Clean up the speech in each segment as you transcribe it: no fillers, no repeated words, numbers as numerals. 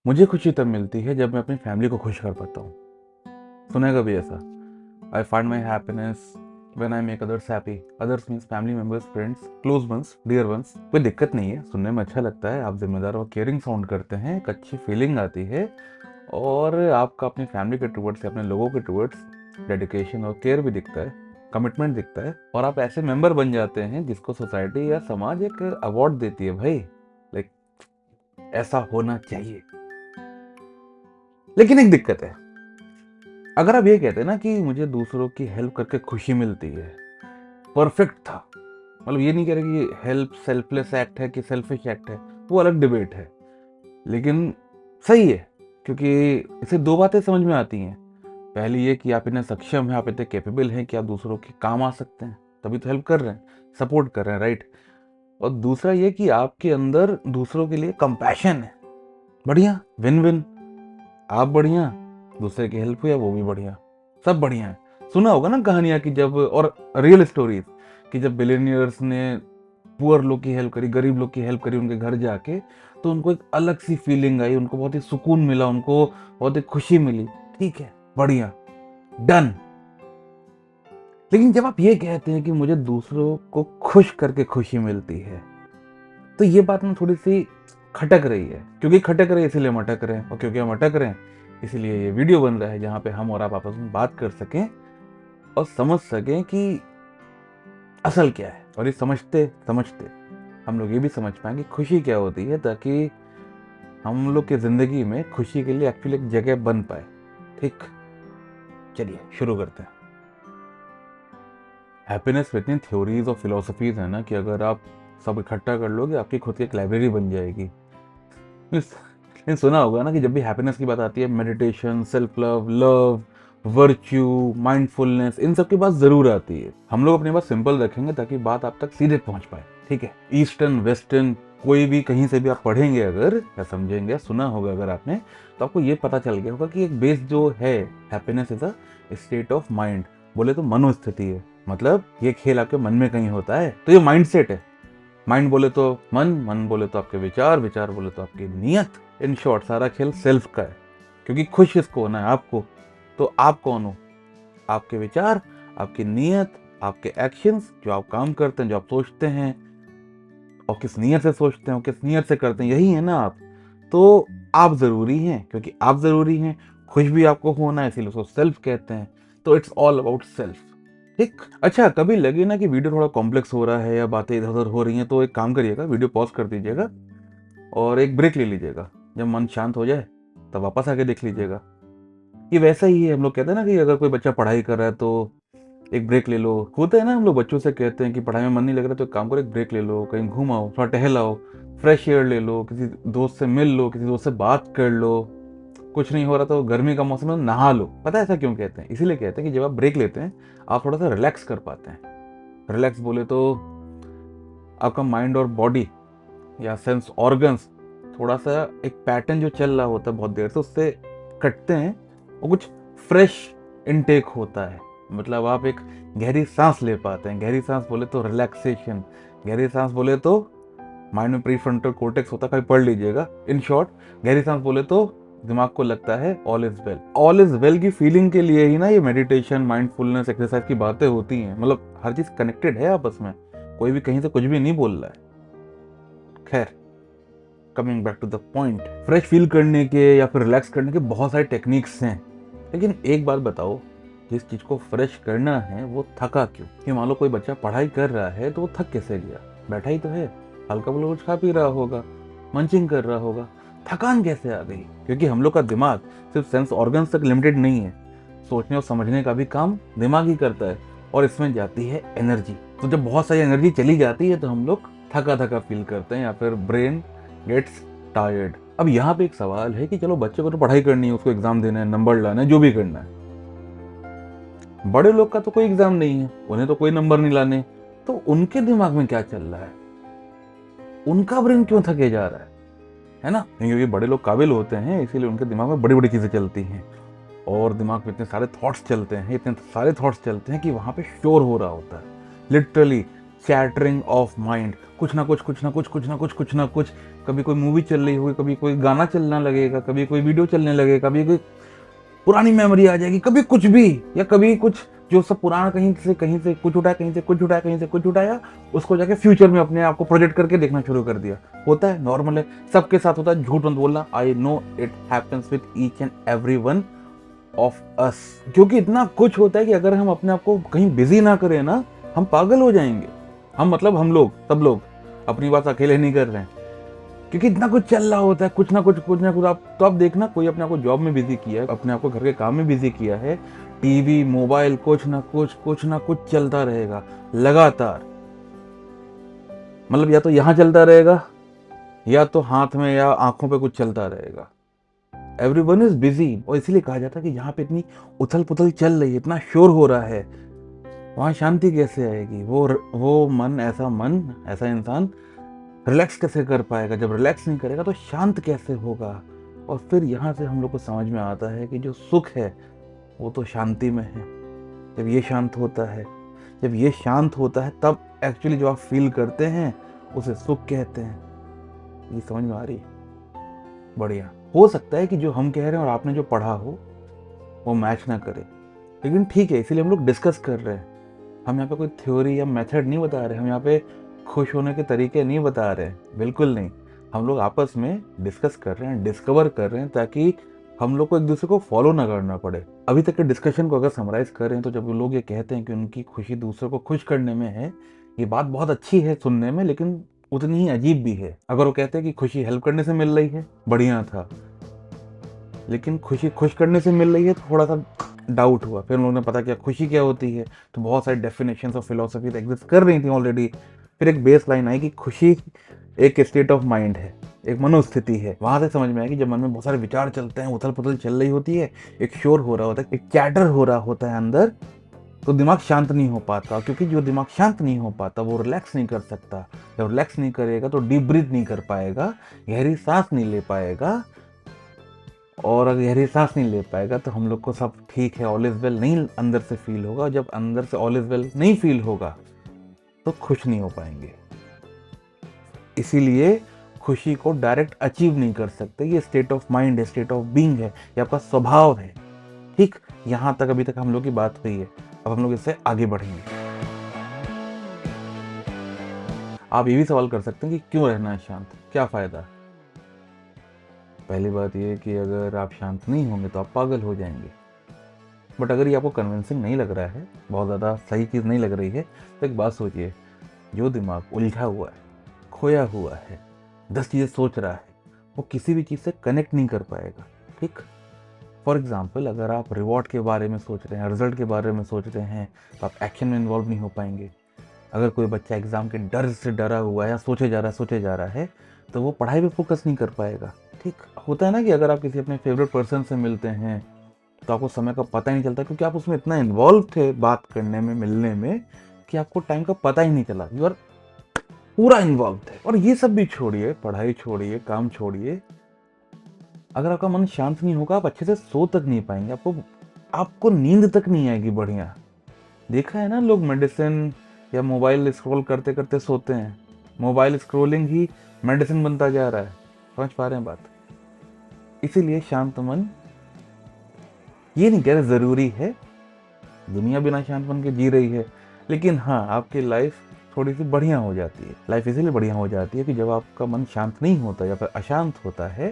मुझे खुशी तब मिलती है जब मैं अपनी फैमिली को खुश कर पाता हूँ। सुना है कभी ऐसा? I find my happiness when I make others happy. Others means family members, friends, close ones, dear ones. कोई दिक्कत नहीं है, सुनने में अच्छा लगता है। आप जिम्मेदार और केयरिंग साउंड करते हैं, एक अच्छी फीलिंग आती है और आपका अपनी फैमिली के टुवर्ड्स या अपने लोगों के टुवर्ड्स डेडिकेशन और केयर भी दिखता है, कमिटमेंट दिखता है और आप ऐसे मेंबर बन जाते हैं जिसको सोसाइटी या समाज एक अवार्ड देती है। भाई लाइक ऐसा होना चाहिए। लेकिन एक दिक्कत है, अगर आप ये कहते हैं ना कि मुझे दूसरों की हेल्प करके खुशी मिलती है, परफेक्ट था। मतलब ये नहीं कह रहे कि हेल्प सेल्फलेस एक्ट है कि सेल्फिश एक्ट है, वो अलग डिबेट है। लेकिन सही है, क्योंकि इसे दो बातें समझ में आती हैं। पहली ये कि आप इतने सक्षम हैं, आप इतने कैपेबल हैं कि आप दूसरों के काम आ सकते हैं, तभी तो हेल्प कर रहे हैं, सपोर्ट कर रहे हैं, राइट। और दूसरा ये कि आपके अंदर दूसरों के लिए कंपैशन है। बढ़िया, विन विन। आप बढ़िया, दूसरे की हेल्प हुई, वो भी बढ़िया, सब बढ़िया है। सुना होगा ना कहानियां कि जब, और रियल स्टोरीज, कि जब बिलियनियर्स ने पुअर लोग की हेल्प करी, गरीब लोग की हेल्प करी उनके घर जाके, तो उनको एक अलग सी फीलिंग आई, उनको बहुत ही सुकून मिला, उनको बहुत ही खुशी मिली। ठीक है, बढ़िया, डन। लेकिन जब आप ये कहते हैं कि मुझे दूसरों को खुश करके खुशी मिलती है, तो ये बात में थोड़ी सी खटक रही है। क्योंकि खटक रही है इसीलिए हम अटक रहे हैं, और क्योंकि हम अटक रहे हैं इसीलिए ये वीडियो बन रहा है जहाँ पे हम और आप आपस में बात कर सकें और समझ सकें कि असल क्या है। और ये समझते समझते हम लोग ये भी समझ पाएं कि खुशी क्या होती है, ताकि हम लोग की ज़िंदगी में खुशी के लिए एक्चुअली एक जगह बन पाए। ठीक, चलिए शुरू करते हैं। हैप्पीनेस में इतनी थ्योरीज और फिलोसफीज है ना कि अगर आप सब इकट्ठा कर लोगे आपकी खुद की एक लाइब्रेरी बन जाएगी। लेकिन सुना होगा ना कि जब भी हैप्पीनेस की बात आती है, meditation, self love, love, virtue, mindfulness, इन सब की बात जरूर आती है। हम लोग अपनी बात सिंपल रखेंगे ताकि बात आप तक सीधे पहुंच पाए। ठीक है, ईस्टर्न वेस्टर्न कोई भी कहीं से भी आप पढ़ेंगे अगर, या समझेंगे, सुना होगा अगर आपने, तो आपको ये पता चल गया होगा कि एक बेस जो है, happiness is a state of mind. बोले तो मनोस्थिति है। मतलब ये खेल आपके मन में कहीं होता है, तो ये माइंड सेट है। माइंड बोले तो मन, मन बोले तो आपके विचार, विचार बोले तो आपकी नीयत। इन शॉर्ट सारा खेल सेल्फ का है। क्योंकि खुश किसको होना है? आपको। तो आप कौन हो? आपके विचार, आपकी नीयत, आपके एक्शंस, जो आप काम करते हैं, जो आप सोचते हैं, और किस नीयत से सोचते हैं और किस नीयत से करते हैं, यही है ना आप। तो आप जरूरी हैं, क्योंकि आप जरूरी हैं। खुश भी आपको होना है, इसीलिए उसको सेल्फ कहते हैं। तो इट्स ऑल अबाउट सेल्फ। ठीक। अच्छा, कभी लगे ना कि वीडियो थोड़ा कॉम्प्लेक्स हो रहा है या बातें इधर उधर हो रही हैं, तो एक काम करिएगा, वीडियो पॉज कर दीजिएगा और एक ब्रेक ले लीजिएगा। जब मन शांत हो जाए तब वापस आके देख लीजिएगा। ये वैसा ही है, हम लोग कहते हैं ना कि अगर कोई बच्चा पढ़ाई कर रहा है तो एक ब्रेक ले लो। होता है ना, हम लोग बच्चों से कहते हैं कि पढ़ाई में मन नहीं लग रहा तो एक काम करो, एक ब्रेक ले लो, कहीं घूम आओ, थोड़ा टहल आओ, फ्रेश एयर ले लो, किसी दोस्त से मिल लो, किसी दोस्त से बात कर लो। कुछ नहीं हो रहा तो गर्मी का मौसम है, नहा लो। पता है ऐसा क्यों कहते हैं? इसीलिए कहते हैं कि जब आप ब्रेक लेते हैं आप थोड़ा सा रिलैक्स कर पाते हैं। रिलैक्स बोले तो आपका माइंड और बॉडी या सेंस ऑर्गन्स थोड़ा सा एक पैटर्न जो चल रहा होता है बहुत देर से, उससे कटते हैं और कुछ फ्रेश इनटेक होता है। मतलब आप एक गहरी सांस ले पाते हैं। गहरी सांस बोले तो रिलैक्सेशन, गहरी सांस बोले तो माइंड में प्रीफ्रंटल कॉर्टेक्स होता है, कभी पढ़ लीजिएगा। इन शॉर्ट, गहरी सांस बोले तो दिमाग को लगता है all is well. All is well की फीलिंग के लिए ही ना ये मेडिटेशन, माइंडफुलनेस, एक्सरसाइज की बातें होती हैं। मतलब हर चीज कनेक्टेड है आपस में, कोई भी कहीं से कुछ भी नहीं बोल रहा है। खैर, coming back to the point, fresh feel करने के या फिर रिलैक्स करने के बहुत सारे टेक्निक्स हैं। लेकिन एक बात बताओ, जिस चीज को फ्रेश करना है वो थका क्यों? कि मान लो कोई बच्चा पढ़ाई कर रहा है तो वो थक कैसे गया? बैठा ही तो है, हल्का फुल्का कुछ खा पी रहा होगा, मंचिंग कर रहा होगा, थकान कैसे आ गई? क्योंकि हम लोग का दिमाग सिर्फ सेंस ऑर्गन्स तक लिमिटेड नहीं है। सोचने और समझने का भी काम दिमाग ही करता है, और इसमें जाती है एनर्जी। तो जब बहुत सारी एनर्जी चली जाती है तो हम लोग थका थका फील करते हैं, या फिर ब्रेन गेट्स टायर्ड। अब यहाँ पे एक सवाल है कि चलो बच्चे को तो पढ़ाई करनी है, उसको एग्जाम देना है, नंबर लाना है, जो भी करना है। बड़े लोग का तो कोई एग्जाम नहीं है, उन्हें तो कोई नंबर नहीं लाने। तो उनके दिमाग में क्या चल रहा है? उनका ब्रेन क्यों थके जा रहा है ना? क्योंकि बड़े लोग काबिल होते हैं, इसीलिए उनके दिमाग में बड़ी बड़ी चीजें चलती हैं, और दिमाग में इतने सारे थॉट्स चलते हैं, इतने सारे थॉट्स चलते हैं कि वहां पे शोर हो रहा होता है। Literally chattering of mind. कुछ ना कुछ कुछ ना कुछ कुछ ना कुछ कुछ ना कुछ, कभी कोई मूवी चल रही होगी, कभी कोई गाना चलने लगेगा, कभी कोई वीडियो चलने लगेगा, कभी कोई पुरानी मेमोरी आ जाएगी, कभी कुछ भी, या कभी कुछ जो सब पुराना कहीं से कुछ उठाया, कहीं से कुछ उठाया, कहीं से कुछ उठाया, उसको जाके फ्यूचर में अपने आप को प्रोजेक्ट करके देखना शुरू कर दिया। होता है, नॉर्मल है, सबके साथ होता है, झूठ मत बोलना। I know it happens with each and every one of us. क्योंकि इतना कुछ होता है कि अगर हम अपने आप को कहीं बिजी ना करें ना, हम पागल हो जाएंगे। हम मतलब हम लोग, सब लोग, अपनी बात अकेले नहीं कर रहे हैं, क्योंकि इतना कुछ चल रहा होता है, कुछ ना कुछ आप तो आप देखना, कोई अपने आप को जॉब में बिजी किया है, अपने आप को घर के काम में बिजी किया है, टीवी मोबाइल कुछ ना कुछ चलता रहेगा लगातार। मतलब या तो यहाँ चलता रहेगा, या तो हाथ में या आंखों पे कुछ चलता रहेगा। Everyone is busy. और इसीलिए कहा जाता है कि यहाँ पे इतनी उथल पुथल चल रही है, इतना शोर हो रहा है, वहां शांति कैसे आएगी? वो मन, ऐसा इंसान रिलैक्स कैसे कर पाएगा? जब रिलैक्स नहीं करेगा तो शांत कैसे होगा? और फिर यहाँ से हम लोग को समझ में आता है कि जो सुख है वो तो शांति में है। जब ये शांत होता है, जब ये शांत होता है, तब एक्चुअली जो आप फील करते हैं उसे सुख कहते हैं। ये समझ में आ रही है? बढ़िया। हो सकता है कि जो हम कह रहे हैं और आपने जो पढ़ा हो वो मैच ना करे, लेकिन ठीक है, इसीलिए हम लोग डिस्कस कर रहे हैं। हम यहाँ पे कोई थ्योरी या मेथड नहीं बता रहे, हम यहाँ पे खुश होने के तरीके नहीं बता रहे हैं, बिल्कुल नहीं। हम लोग आपस में डिस्कस कर रहे हैं, डिस्कवर कर रहे हैं, ताकि हम लोग को एक दूसरे को फॉलो ना करना पड़े। अभी तक के डिस्कशन को अगर समराइज करें तो जब लोग ये कहते हैं कि उनकी खुशी दूसरों को खुश करने में है, ये बात बहुत अच्छी है सुनने में, लेकिन उतनी ही अजीब भी है। अगर वो कहते हैं कि खुशी हेल्प करने से मिल रही है, बढ़िया था, लेकिन खुशी खुश करने से मिल रही है, थोड़ा सा डाउट हुआ। फिर लोगों ने पता किया खुशी क्या होती है, तो बहुत सारी डेफिनेशंस और फिलोसफीज एग्जिस्ट कर रही थी ऑलरेडी। फिर एक बेस लाइन आई कि खुशी एक स्टेट ऑफ माइंड है, एक मनोस्थिति है। वहां से समझ में आया कि जब मन में बहुत सारे विचार चलते हैं, उथल पुथल चल रही होती है, एक शोर हो रहा होता है, एक चैटर हो रहा होता है अंदर, तो दिमाग शांत नहीं हो पाता। क्योंकि जो दिमाग शांत नहीं हो पाता वो रिलैक्स नहीं कर सकता। जब रिलैक्स नहीं करेगा तो डीप ब्रीथ नहीं कर पाएगा, गहरी सांस नहीं ले पाएगा, और अगर गहरी सांस नहीं ले पाएगा तो हम लोग को सब ठीक है, ऑल इज वेल नहीं अंदर से फील होगा। जब अंदर से ऑल इज वेल नहीं फील होगा तो खुश नहीं हो पाएंगे। इसीलिए खुशी को डायरेक्ट अचीव नहीं कर सकते। ये स्टेट ऑफ माइंड है, स्टेट ऑफ बीइंग है, ये आपका स्वभाव है। ठीक, यहां तक अभी तक हम लोग की बात हुई है। अब हम लोग इससे आगे बढ़ेंगे। आप ये भी सवाल कर सकते हैं कि क्यों रहना है शांत, क्या फायदा? पहली बात ये कि अगर आप शांत नहीं होंगे तो आप पागल हो जाएंगे। बट अगर ये आपको कन्विंसिंग नहीं लग रहा है, बहुत ज़्यादा सही चीज़ नहीं लग रही है, तो एक बात सोचिए, जो दिमाग उलझा हुआ है, खोया हुआ है, 10 चीज़ें सोच रहा है, वो किसी भी चीज़ से कनेक्ट नहीं कर पाएगा। ठीक, फॉर एग्जाम्पल, अगर आप रिवॉर्ड के बारे में सोच रहे हैं, रिजल्ट के बारे में सोच रहे हैं, तो आप एक्शन में इन्वॉल्व नहीं हो पाएंगे। अगर कोई बच्चा एग्ज़ाम के डर से डरा हुआ है या सोचे जा रहा है, तो वो पढ़ाई पे फोकस नहीं कर पाएगा। ठीक, होता है ना कि अगर आप किसी अपने फेवरेट पर्सन से मिलते हैं तो आपको समय का पता ही नहीं चलता, क्योंकि आप उसमें इतना इन्वॉल्व थे बात करने में, मिलने में, कि आपको टाइम का पता ही नहीं चला। यू आर पूरा इन्वॉल्व थे। और ये सब भी छोड़िए, पढ़ाई छोड़िए, काम छोड़िए, अगर आपका मन शांत नहीं होगा आप अच्छे से सो तक नहीं पाएंगे, आपको नींद तक नहीं आएगी बढ़िया। देखा है ना, लोग मेडिसिन या मोबाइल स्क्रॉल करते करते सोते हैं। मोबाइल स्क्रॉलिंग ही मेडिसिन बनता जा रहा है। समझ पा रहे हैं बात? इसीलिए शांत मन, ये नहीं कह रहे जरूरी है, दुनिया बिना शांत मन के जी रही है, लेकिन हाँ, आपकी लाइफ थोड़ी सी बढ़िया हो जाती है। लाइफ इसीलिए बढ़िया हो जाती है कि जब आपका मन शांत नहीं होता या फिर अशांत होता है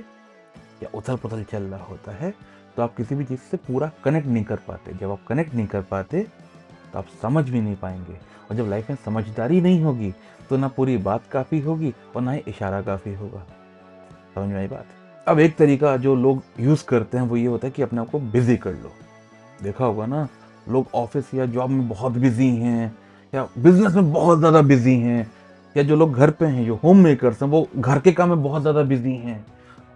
या उथल पुथल चल रहा होता है, तो आप किसी भी चीज़ से पूरा कनेक्ट नहीं कर पाते। जब आप कनेक्ट नहीं कर पाते तो आप समझ भी नहीं पाएंगे। और जब लाइफ में समझदारी नहीं होगी तो ना पूरी बात काफ़ी होगी और ना ही इशारा काफ़ी होगा। समझ में आई बात? अब एक तरीका जो लोग यूज़ करते हैं वो ये होता है कि अपने आप को बिजी कर लो। देखा होगा ना, लोग ऑफिस या जॉब में बहुत बिजी हैं, या बिजनेस में बहुत ज़्यादा बिजी हैं, या जो लोग घर पे हैं, जो होम मेकर्स हैं, वो घर के काम में बहुत ज़्यादा बिजी हैं।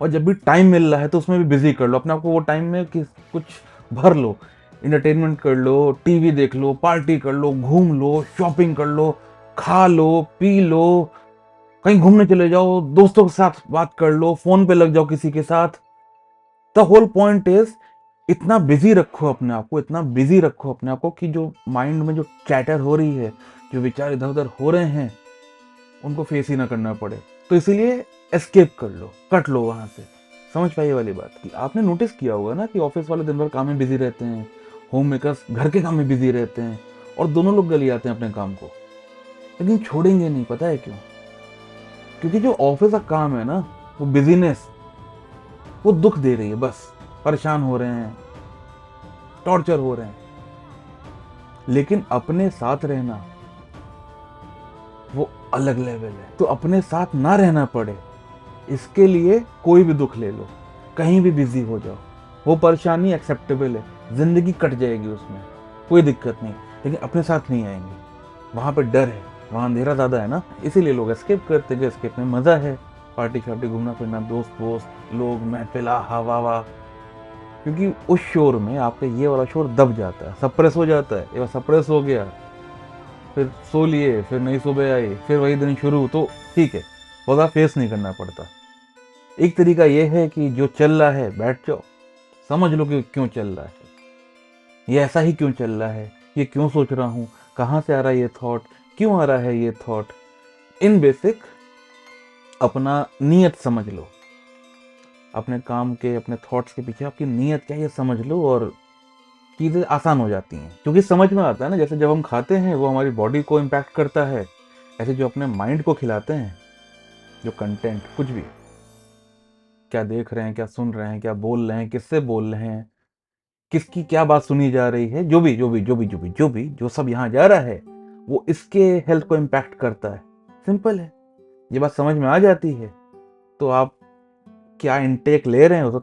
और जब भी टाइम मिल रहा है तो उसमें भी बिजी कर लो अपने आप को। वो टाइम में कुछ भर लो, इंटरटेनमेंट कर लो, टीवी देख लो, पार्टी कर लो, घूम लो, शॉपिंग कर लो, खा लो, पी लो, कहीं घूमने चले जाओ, दोस्तों के साथ बात कर लो, फोन पे लग जाओ किसी के साथ। द होल पॉइंट इज, इतना बिजी रखो अपने आप को, इतना बिजी रखो अपने आप को कि जो माइंड में जो चैटर हो रही है, जो विचार इधर उधर हो रहे हैं, उनको फेस ही ना करना पड़े। तो इसीलिए एस्केप कर लो, कट लो वहाँ से। समझ पाइए वाली बात कि आपने नोटिस किया होगा ना कि ऑफिस वाले दिन भर काम में बिजी रहते हैं, होम मेकर्स घर के काम में बिजी रहते हैं, और दोनों लोग गली आते हैं अपने काम को, लेकिन छोड़ेंगे नहीं। पता है क्यों? क्योंकि जो ऑफिस का काम है ना, वो बिजीनेस, वो दुख दे रही है, बस परेशान हो रहे हैं, टॉर्चर हो रहे हैं। लेकिन अपने साथ रहना वो अलग लेवल है। तो अपने साथ ना रहना पड़े, इसके लिए कोई भी दुख ले लो, कहीं भी बिजी हो जाओ, वो परेशानी एक्सेप्टेबल है, जिंदगी कट जाएगी उसमें, कोई दिक्कत नहीं। लेकिन अपने साथ नहीं आएंगे, वहां पे डर है, वहां अंधेरा ज्यादा है ना, इसीलिए लोग एस्केप करते हैं। एस्केप में मजा है, पार्टी शार्टी, घूमना फिरना, दोस्त वोस्त लोग, महफिला, हवा वा। क्योंकि उस शोर में आपका ये वाला शोर दब जाता है, सप्रेस हो जाता है। एक बार सप्रेस हो गया, फिर सो लिए, फिर नई सुबह आई, फिर वही दिन शुरू, तो ठीक है, ज़्यादा फेस नहीं करना पड़ता। एक तरीका ये है कि जो चल रहा है बैठ जाओ, समझ लो कि क्यों चल रहा है, ये ऐसा ही क्यों चल रहा है, ये क्यों सोच रहा हूँ, कहाँ से आ रहा है ये थॉट, क्यों आ रहा है ये थॉट। इन बेसिक अपना नीयत समझ लो, अपने काम के, अपने थॉट्स के पीछे आपकी नीयत क्या है ये समझ लो, और चीज़ें आसान हो जाती हैं। क्योंकि समझ में आता है ना, जैसे जब हम खाते हैं वो हमारी बॉडी को इम्पैक्ट करता है, ऐसे जो अपने माइंड को खिलाते हैं, जो कंटेंट, कुछ भी, क्या देख रहे हैं, क्या सुन रहे हैं, क्या बोल रहे हैं, किससे बोल रहे हैं, किसकी क्या बात सुनी जा रही है, जो सब यहाँ जा रहा है, वो इसके हेल्थ को इम्पैक्ट करता है। सिंपल है। ये बात समझ में आ जाती है तो आप क्या इनटेक ले रहे हो तो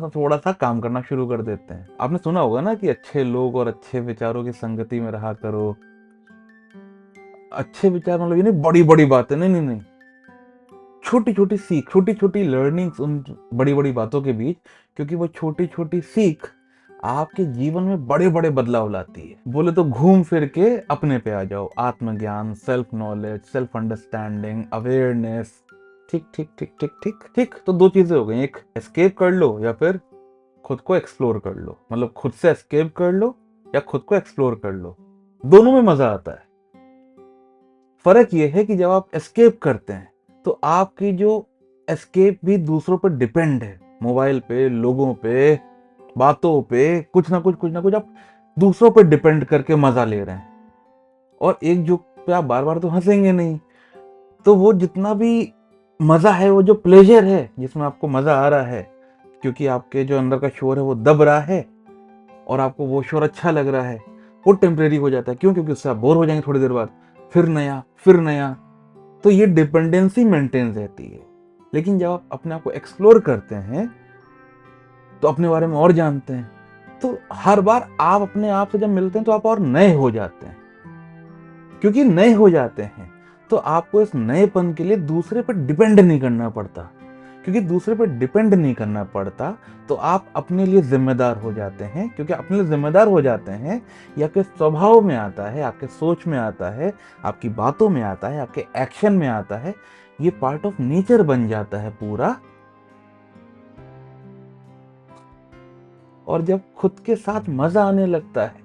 थोड़ा सा काम करना शुरू कर देते हैं। आपने सुना होगा ना कि अच्छे लोग और अच्छे विचारों की संगति में रहा करो। अच्छे विचार मतलब ये नहीं बड़ी बड़ी बातें, नहीं नहीं नहीं, छोटी छोटी सीख, छोटी छोटी लर्निंग्स उन बड़ी बड़ी बातों के बीच, क्योंकि वो छोटी छोटी सीख आपके जीवन में बड़े बड़े बदलाव लाती है। बोले तो घूम फिर के अपने पे आ जाओ, आत्मज्ञान, self knowledge, self understanding, awareness. ठीक ठीक ठीक ठीक ठीक ठीक। तो दो चीजें हो गई, एक एस्केप कर लो या फिर खुद को एक्सप्लोर कर लो। मतलब खुद से एस्केप कर लो या खुद को एक्सप्लोर कर लो, दोनों में मजा आता है। फर्क यह है कि जब आप एस्केप करते हैं तो आपकी जो एस्केप भी दूसरों पर डिपेंड है, मोबाइल पे, लोगों पे, बातों पे, कुछ ना कुछ आप दूसरों पर डिपेंड करके मजा ले रहे हैं। और एक जोक पे आप बार बार तो हंसेंगे नहीं, तो वो जितना भी मजा है, वो जो प्लेजर है जिसमें आपको मजा आ रहा है, क्योंकि आपके जो अंदर का शोर है वो दब रहा है और आपको वो शोर अच्छा लग रहा है, वो टेम्परेरी हो जाता है। क्यों? क्योंकि उससे आप बोर हो जाएंगे थोड़ी देर बाद, फिर नया, फिर नया। तो ये डिपेंडेंसी मेंटेन रहती है। लेकिन जब आप अपने आप को एक्सप्लोर करते हैं तो अपने बारे में और जानते हैं, तो हर बार आप अपने आप से जब मिलते हैं तो आप और नए हो जाते हैं। क्योंकि नए हो जाते हैं तो आपको इस नएपन के लिए दूसरे पर डिपेंड नहीं करना पड़ता। क्योंकि दूसरे पर डिपेंड नहीं करना पड़ता तो आप अपने लिए जिम्मेदार हो जाते हैं। क्योंकि अपने लिए जिम्मेदार हो जाते हैं, ये आपके स्वभाव में आता है, आपके सोच में आता है, आपकी बातों में आता है, आपके एक्शन में आता है। ये पार्ट ऑफ नेचर बन जाता है पूरा। और जब खुद के साथ मजा आने लगता है,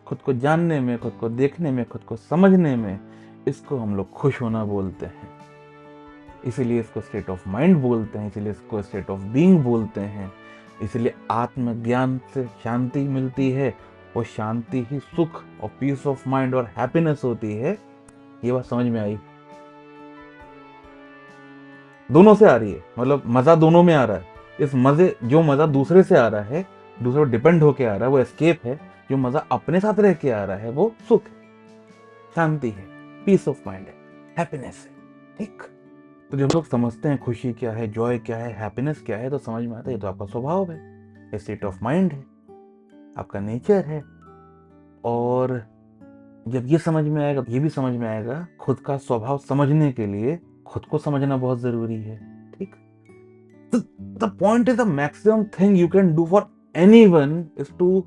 खुद को जानने में, खुद को देखने में, खुद को समझने में, इसको हम लोग खुश होना बोलते हैं। इसीलिए इसको स्टेट ऑफ माइंड बोलते हैं, इसीलिए इसको स्टेट ऑफ बीइंग बोलते हैं। इसीलिए आत्मज्ञान से शांति मिलती है, वो शांति ही सुख और पीस ऑफ माइंड और हैप्पीनेस होती है। ये बात समझ में आई? दोनों से आ रही है, मतलब मजा दोनों में आ रहा है। इस मजे, जो मजा दूसरे से आ रहा है, दूसरे पर डिपेंड होके आ रहा है, वो एस्केप है। जो मजा अपने साथ रह के आ रहा है वो सुख है, शांति है, पीस ऑफ माइंड है, हैप्पीनेस है। ठीक। तो जब लोग समझते हैं खुशी क्या है, जॉय क्या है, हैप्पीनेस क्या है, तो समझ में आता है ये तो आपका स्वभाव है, ये स्टेट ऑफ माइंड है, आपका नेचर है। और जब ये समझ में आएगा, ये भी समझ में आएगा खुद का स्वभाव समझने के लिए खुद को समझना बहुत जरूरी है। ठीक। तो the point is the maximum thing you can do for anyone is to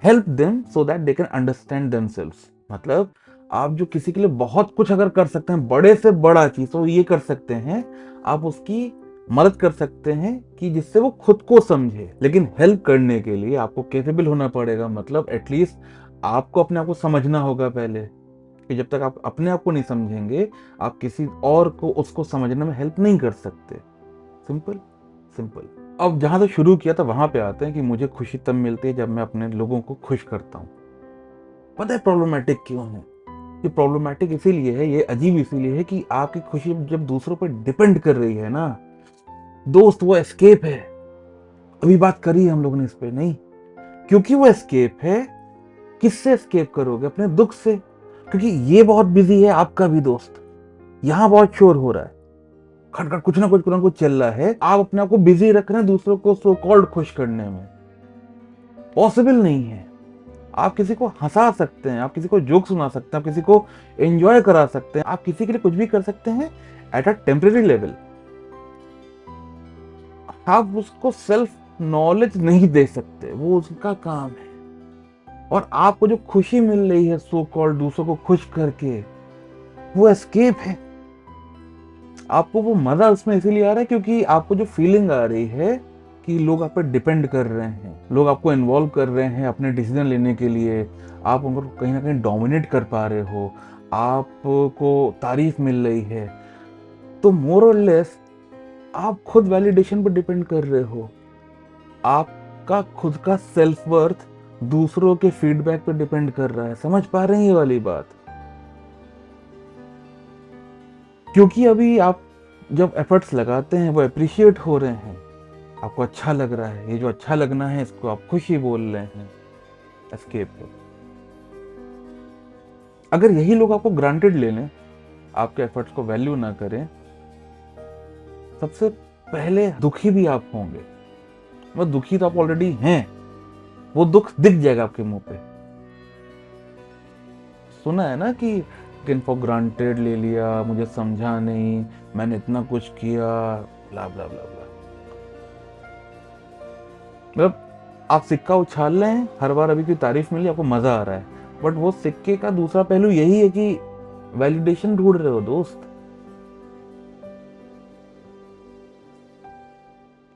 help them so that they can understand themselves. मतलब आप जो किसी के लिए बहुत कुछ अगर कर सकते हैं, बड़े से बड़ा चीज, तो ये कर सकते हैं, आप उसकी मदद कर सकते हैं कि जिससे वो खुद को समझे। लेकिन हेल्प करने के लिए आपको कैपेबल होना पड़ेगा। मतलब एटलीस्ट आपको अपने आप को समझना होगा पहले, कि जब तक आप अपने आप को नहीं समझेंगे, आप किसी और को उसको समझने में हेल्प नहीं कर सकते। Simple simple. अब जहाँ से शुरू किया था वहाँ पे आते हैं कि मुझे खुशी तब मिलती है जब मैं अपने लोगों को खुश करता हूँ। पता है प्रॉब्लमेटिक क्यों है? ये प्रॉब्लमेटिक इसीलिए है, ये अजीब इसीलिए है कि आपकी खुशी जब दूसरों पर डिपेंड कर रही है ना दोस्त, वो एस्केप है। अभी बात करी हम लोगों ने इस पे, नहीं, क्योंकि वो एस्केप है। किससे एस्केप करोगे? अपने दुख से। क्योंकि ये बहुत बिजी है, आपका भी दोस्त यहां बहुत शोर हो रहा है, खटखट कुछ ना कुछ चल रहा है, आप अपने आप को बिजी रख रहे हैं दूसरों को सो कॉल्ड खुश करने में। पॉसिबल नहीं है। आप किसी को हंसा सकते हैं, आप किसी को जोक सुना सकते हैं, आप किसी को एंजॉय करा सकते हैं, आप किसी के लिए कुछ भी कर सकते हैं एट अ टेम्परेरी लेवल। आप उसको सेल्फ नॉलेज नहीं दे सकते, वो उसका काम है। और आपको जो खुशी मिल रही है सो कॉल्ड दूसरों को खुश करके, वो एस्केप है। आपको वो मजा उसमें इसीलिए आ रहा है क्योंकि आपको जो फीलिंग आ रही है कि लोग आप पर डिपेंड कर रहे हैं, लोग आपको इन्वॉल्व कर रहे हैं अपने डिसीजन लेने के लिए, आप उनको कहीं ना कहीं डोमिनेट कर पा रहे हो, आपको तारीफ मिल रही है, तो मोर और लेस आप खुद वैलिडेशन पर डिपेंड कर रहे हो। आपका खुद का सेल्फ वर्थ दूसरों के फीडबैक पर डिपेंड कर रहा है। समझ पा रहे हैं ये वाली बात? क्योंकि अभी आप जब एफर्ट्स लगाते हैं वो अप्रिशिएट हो रहे हैं, आपको अच्छा लग रहा है, ये जो अच्छा लगना है इसको आप खुशी बोल रहे हैं। एस्केप हो। अगर यही लोग आपको ग्रांटेड ले लें, आपके एफर्ट्स को वैल्यू ना करें, सबसे पहले दुखी भी आप होंगे। वो दुखी तो आप ऑलरेडी हैं, वो दुख दिख जाएगा आपके मुंह पे। सुना है ना कि टेकन फॉर ग्रांटेड ले लिया, मुझे समझा नहीं, मैंने इतना कुछ किया, ब्ला ब्ला ब्ला ब्ला। मतलब आप सिक्का उछाल रहे हैं, हर बार अभी की तारीफ मिली, आपको मजा आ रहा है, बट वो सिक्के का दूसरा पहलू यही है कि वैलिडेशन ढूंढ रहे हो दोस्त।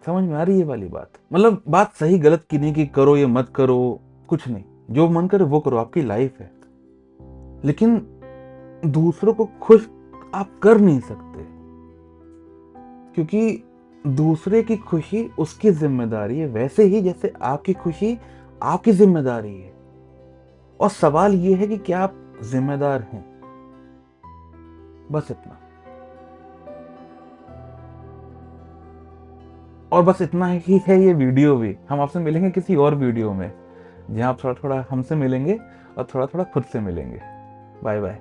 समझ में आ रही है वाली बात? मतलब बात सही गलत की नहीं कि करो ये मत करो, कुछ नहीं, जो मन करे वो करो, आपकी लाइफ है। लेकिन दूसरों को खुश आप कर नहीं सकते, क्योंकि दूसरे की खुशी उसकी जिम्मेदारी है, वैसे ही जैसे आपकी खुशी आपकी जिम्मेदारी है। और सवाल ये है कि क्या आप जिम्मेदार हैं? बस इतना। और बस इतना ही है ये वीडियो भी। हम आपसे मिलेंगे किसी और वीडियो में, जहां आप थोड़ा थोड़ा हमसे मिलेंगे और थोड़ा थोड़ा खुद से मिलेंगे। Bye bye.